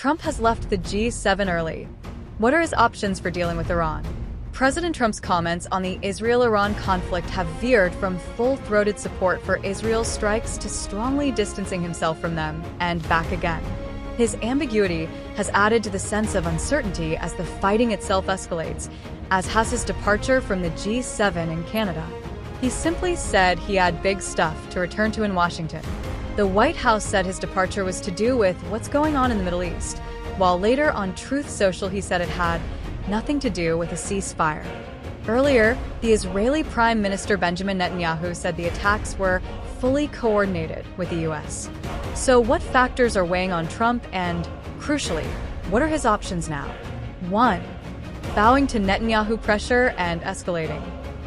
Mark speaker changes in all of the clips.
Speaker 1: Trump has left the G7 early. What are his options for dealing with Iran? President Trump's comments on the Israel-Iran conflict have veered from full-throated support for Israel's strikes to strongly distancing himself from them and back again. His ambiguity has added to the sense of uncertainty as the fighting itself escalates, as has his departure from the G7 in Canada. He simply said he had big stuff to return to in Washington. The White House said his departure was to do with what's going on in the Middle East, while later on Truth Social he said it had nothing to do with a ceasefire. Earlier, the Israeli Prime Minister Benjamin Netanyahu said the attacks were fully coordinated with the U.S. So what factors are weighing on Trump and, crucially, what are his options now? 1. Bowing to Netanyahu pressure and escalating.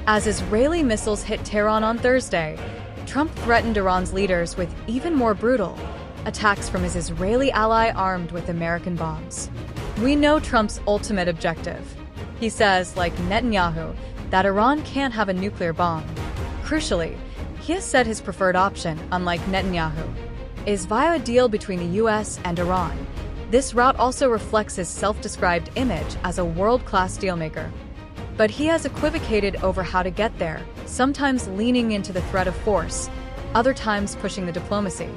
Speaker 1: As Israeli missiles hit Tehran on Thursday, Trump threatened Iran's leaders with even more brutal attacks from his Israeli ally armed with American bombs. We know Trump's ultimate objective. He says, like Netanyahu, that Iran can't have a nuclear bomb. Crucially, he has said his preferred option, unlike Netanyahu, is via a deal between the US and Iran. This route also reflects his self-described image as a world-class dealmaker. But he has equivocated over how to get there, sometimes leaning into the threat of force, other times pushing the diplomacy.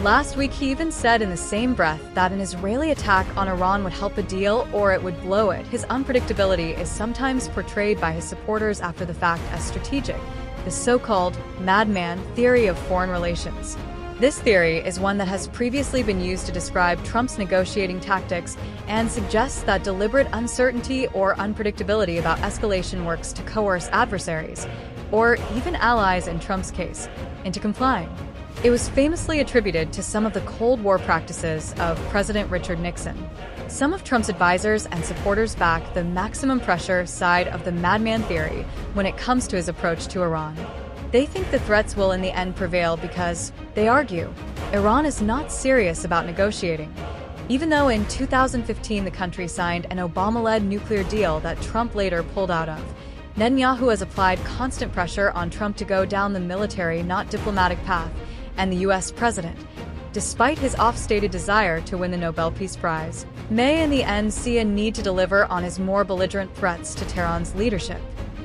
Speaker 1: Last week, he even said in the same breath that an Israeli attack on Iran would help a deal or it would blow it. His unpredictability is sometimes portrayed by his supporters after the fact as strategic, the so-called madman theory of foreign relations. This theory is one that has previously been used to describe Trump's negotiating tactics and suggests that deliberate uncertainty or unpredictability about escalation works to coerce adversaries, or even allies in Trump's case, into complying. It was famously attributed to some of the Cold War practices of President Richard Nixon. Some of Trump's advisors and supporters back the maximum pressure side of the madman theory when it comes to his approach to Iran. They think the threats will in the end prevail because, they argue, Iran is not serious about negotiating. Even though in 2015 the country signed an Obama-led nuclear deal that Trump later pulled out of, Netanyahu has applied constant pressure on Trump to go down the military, not diplomatic path, and the U.S. president, despite his oft-stated desire to win the Nobel Peace Prize, may in the end see a need to deliver on his more belligerent threats to Tehran's leadership.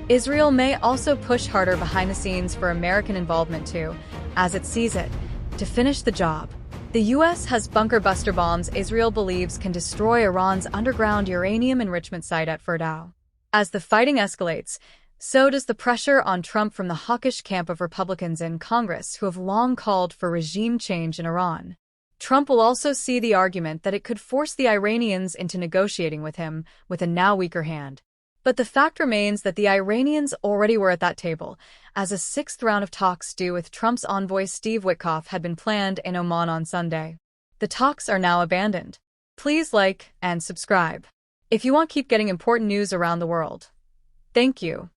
Speaker 1: Israel may also push harder behind the scenes for American involvement too, as it sees it, to finish the job. The U.S. has bunker buster bombs Israel believes can destroy Iran's underground uranium enrichment site at Fordow. As the fighting escalates, so does the pressure on Trump from the hawkish camp of Republicans in Congress who have long called for regime change in Iran. Trump will also see the argument that it could force the Iranians into negotiating with him with a now weaker hand. But the fact remains that the Iranians already were at that table, as a sixth round of talks due with Trump's envoy Steve Witkoff had been planned in Oman on Sunday. The talks are now abandoned. Please like and subscribe if you want to keep getting important news around the world. Thank you.